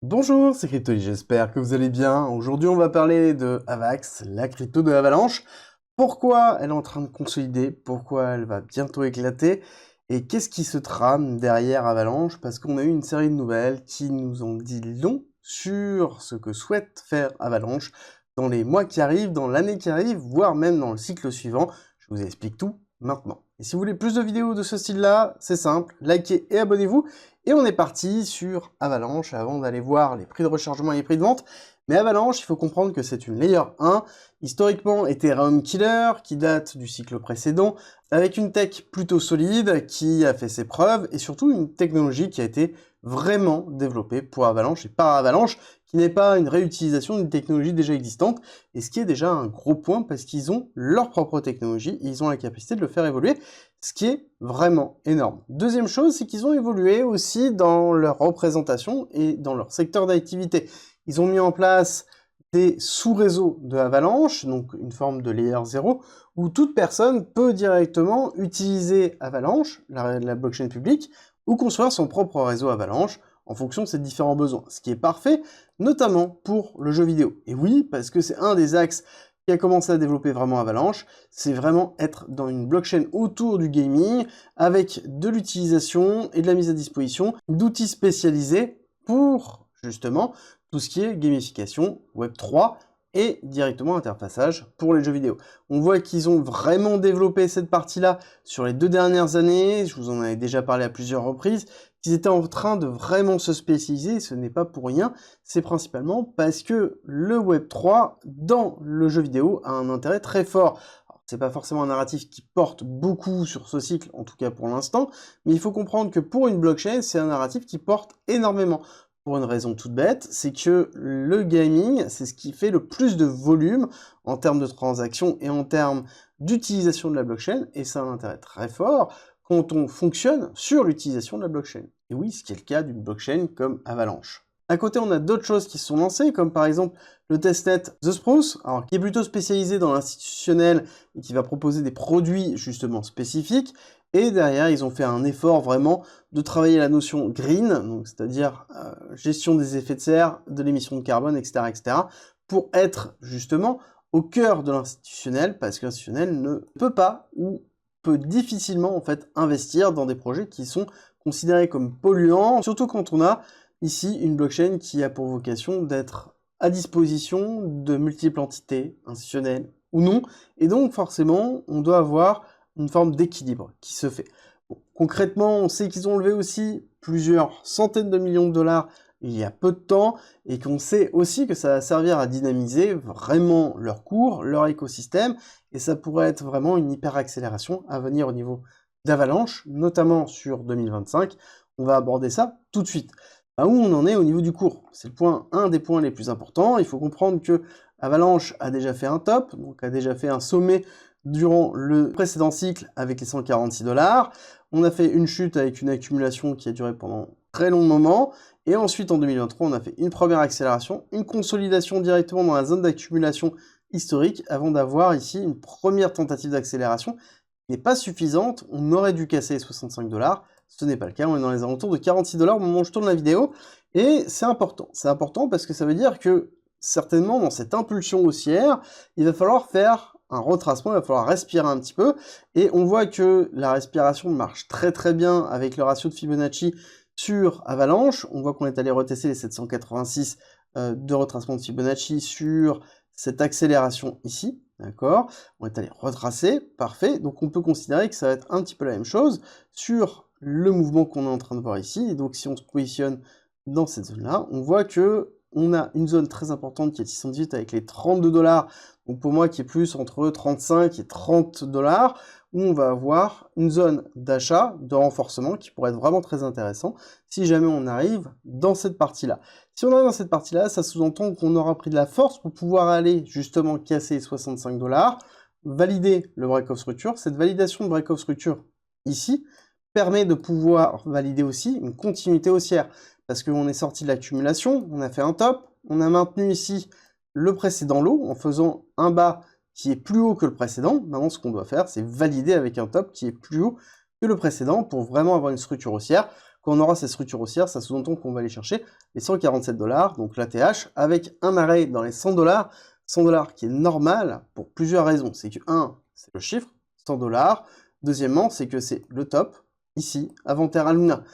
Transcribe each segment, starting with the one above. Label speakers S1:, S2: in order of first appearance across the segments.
S1: Bonjour, c'est Cryptoly, j'espère que vous allez bien. Aujourd'hui, on va parler de Avax, la crypto de Avalanche. Pourquoi elle est en train de consolider, pourquoi elle va bientôt éclater, et qu'est-ce qui se trame derrière Avalanche, parce qu'on a eu une série de nouvelles qui nous ont dit long sur ce que souhaite faire Avalanche dans les mois qui arrivent, dans l'année qui arrive, voire même dans le cycle suivant. Je vous explique tout maintenant. Et si vous voulez plus de vidéos de ce style-là, c'est simple, likez et abonnez-vous. Et on est parti sur Avalanche avant d'aller voir les prix de rechargement et les prix de vente. Mais Avalanche, il faut comprendre que c'est une layer 1, historiquement Ethereum Killer, qui date du cycle précédent, avec une tech plutôt solide, qui a fait ses preuves, et surtout une technologie qui a été vraiment développée pour Avalanche et par Avalanche, qui n'est pas une réutilisation d'une technologie déjà existante, et ce qui est déjà un gros point, parce qu'ils ont leur propre technologie, et ils ont la capacité de le faire évoluer, ce qui est vraiment énorme. Deuxième chose, c'est qu'ils ont évolué aussi dans leur représentation et dans leur secteur d'activité. Ils ont mis en place des sous-réseaux de Avalanche, donc une forme de layer 0, où toute personne peut directement utiliser Avalanche, la blockchain publique, ou construire son propre réseau Avalanche en fonction de ses différents besoins, ce qui est parfait, notamment pour le jeu vidéo. Et oui, parce que c'est un des axes qui a commencé à développer vraiment Avalanche, c'est vraiment être dans une blockchain autour du gaming, avec de l'utilisation et de la mise à disposition d'outils spécialisés pour, justement, tout ce qui est gamification, Web3 et directement interfaçage pour les jeux vidéo. On voit qu'ils ont vraiment développé cette partie-là sur les 2 dernières années, je vous en avais déjà parlé à plusieurs reprises, qu'ils étaient en train de vraiment se spécialiser, et ce n'est pas pour rien, c'est principalement parce que le Web3 dans le jeu vidéo a un intérêt très fort. C'est pas forcément un narratif qui porte beaucoup sur ce cycle, en tout cas pour l'instant, mais il faut comprendre que pour une blockchain, c'est un narratif qui porte énormément. Pour une raison toute bête, c'est que le gaming, c'est ce qui fait le plus de volume en termes de transactions et en termes d'utilisation de la blockchain, et ça a un intérêt très fort quand on fonctionne sur l'utilisation de la blockchain. Et oui, ce qui est le cas d'une blockchain comme Avalanche. À côté, on a d'autres choses qui se sont lancées, comme par exemple le testnet The Spruce, alors, qui est plutôt spécialisé dans l'institutionnel et qui va proposer des produits justement spécifiques. Et derrière, ils ont fait un effort vraiment de travailler la notion green, donc c'est-à-dire gestion des effets de serre, de l'émission de carbone, etc., etc., pour être justement au cœur de l'institutionnel, parce que l'institutionnel ne peut pas ou peut difficilement en fait investir dans des projets qui sont considérés comme polluants, surtout quand on a ici une blockchain qui a pour vocation d'être à disposition de multiples entités, institutionnelles ou non, et donc forcément on doit avoir une forme d'équilibre qui se fait. Bon, concrètement, on sait qu'ils ont levé aussi plusieurs centaines de millions de dollars il y a peu de temps, et qu'on sait aussi que ça va servir à dynamiser vraiment leur cours, leur écosystème, et ça pourrait être vraiment une hyper accélération à venir au niveau d'Avalanche, notamment sur 2025. On va aborder ça tout de suite. Où on en est au niveau du cours? C'est le point, un des points les plus importants. Il faut comprendre que Avalanche a déjà fait un top, donc a déjà fait un sommet durant le précédent cycle avec les 146 $. On a fait une chute avec une accumulation qui a duré pendant très long moment. Et ensuite, en 2023, on a fait une première accélération, une consolidation directement dans la zone d'accumulation historique, avant d'avoir ici une première tentative d'accélération qui n'est pas suffisante. On aurait dû casser les 65 $. Ce n'est pas le cas, on est dans les alentours de 46 $ au moment où je tourne la vidéo. Et c'est important. C'est important parce que ça veut dire que, certainement, dans cette impulsion haussière, il va falloir faire un retracement, il va falloir respirer un petit peu. Et on voit que la respiration marche très très bien avec le ratio de Fibonacci sur Avalanche. On voit qu'on est allé retester les 786 de retracement de Fibonacci sur cette accélération ici, d'accord? On est allé retracer, parfait. Donc on peut considérer que ça va être un petit peu la même chose sur le mouvement qu'on est en train de voir ici. Et donc si on se positionne dans cette zone-là, on voit que on a une zone très importante qui est 618 avec les 32 $, donc pour moi qui est plus entre 35 et 30 $, où on va avoir une zone d'achat, de renforcement, qui pourrait être vraiment très intéressant si jamais on arrive dans cette partie-là. Si on arrive dans cette partie-là, ça sous-entend qu'on aura pris de la force pour pouvoir aller justement casser les 65 $, valider le break of structure. Cette validation de break of structure ici permet de pouvoir valider aussi une continuité haussière, parce qu'on est sorti de l'accumulation, on a fait un top, on a maintenu ici le précédent lot en faisant un bas qui est plus haut que le précédent. Maintenant, ce qu'on doit faire, c'est valider avec un top qui est plus haut que le précédent pour vraiment avoir une structure haussière. Quand on aura cette structure haussière, ça sous-entend qu'on va aller chercher les 147 $, donc l'ATH, avec un arrêt dans les 100 $, 100 $ qui est normal pour plusieurs raisons. C'est que, un, c'est le chiffre, 100 $. Deuxièmement, c'est que c'est le top, ici, avant Terra Luna.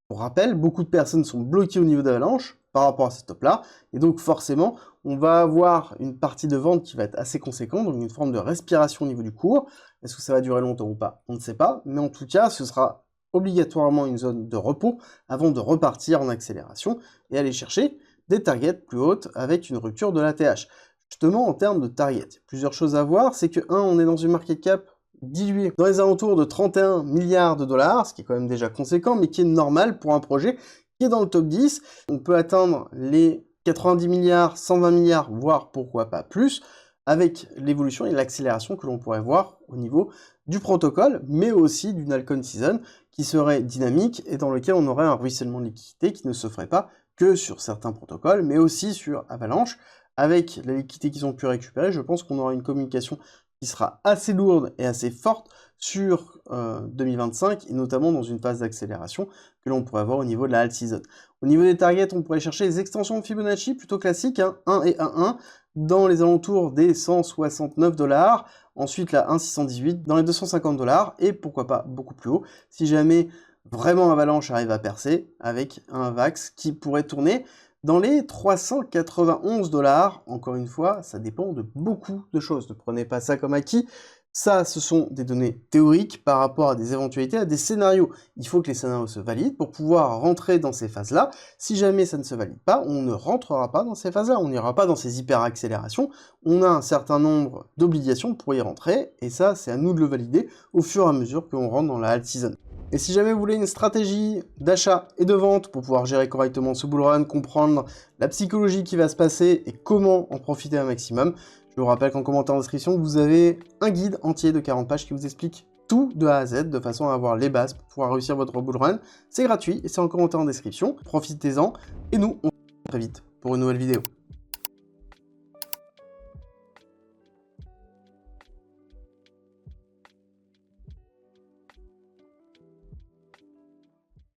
S1: Pour rappel, beaucoup de personnes sont bloquées au niveau d'Avalanche par rapport à ce top-là, et donc forcément, on va avoir une partie de vente qui va être assez conséquente, donc une forme de respiration au niveau du cours. Est-ce que ça va durer longtemps ou pas? On ne sait pas, mais en tout cas, ce sera obligatoirement une zone de repos avant de repartir en accélération et aller chercher des targets plus hautes avec une rupture de l'ATH. Justement, en termes de target, plusieurs choses à voir, c'est que, un, on est dans une market cap diluée dans les alentours de 31 milliards de dollars, ce qui est quand même déjà conséquent, mais qui est normal pour un projet qui est dans le top 10. On peut atteindre les 90 milliards, 120 milliards, voire pourquoi pas plus, avec l'évolution et l'accélération que l'on pourrait voir au niveau du protocole, mais aussi d'une altcoin season qui serait dynamique et dans lequel on aurait un ruissellement de liquidité qui ne se ferait pas que sur certains protocoles, mais aussi sur Avalanche. Avec la liquidité qu'ils ont pu récupérer, je pense qu'on aura une communication qui sera assez lourde et assez forte sur 2025, et notamment dans une phase d'accélération que l'on pourrait avoir au niveau de la alt season. Au niveau des targets, on pourrait chercher les extensions de Fibonacci plutôt classiques, 1 et 1,1, dans les alentours des 169 $, ensuite la 1,618 dans les 250 $, et pourquoi pas beaucoup plus haut, si jamais vraiment Avalanche arrive à percer, avec un VAX qui pourrait tourner dans les 391 $. Encore une fois, ça dépend de beaucoup de choses. Ne prenez pas ça comme acquis. Ça, ce sont des données théoriques par rapport à des éventualités, à des scénarios. Il faut que les scénarios se valident pour pouvoir rentrer dans ces phases-là. Si jamais ça ne se valide pas, on ne rentrera pas dans ces phases-là. On n'ira pas dans ces hyper-accélérations. On a un certain nombre d'obligations pour y rentrer. Et ça, c'est à nous de le valider au fur et à mesure qu'on rentre dans la alt season. Et si jamais vous voulez une stratégie d'achat et de vente pour pouvoir gérer correctement ce bull run, comprendre la psychologie qui va se passer et comment en profiter un maximum, je vous rappelle qu'en commentaire en description, vous avez un guide entier de 40 pages qui vous explique tout de A à Z, de façon à avoir les bases pour pouvoir réussir votre bull run. C'est gratuit et c'est en commentaire en description. Profitez-en et nous, on se retrouve très vite pour une nouvelle vidéo.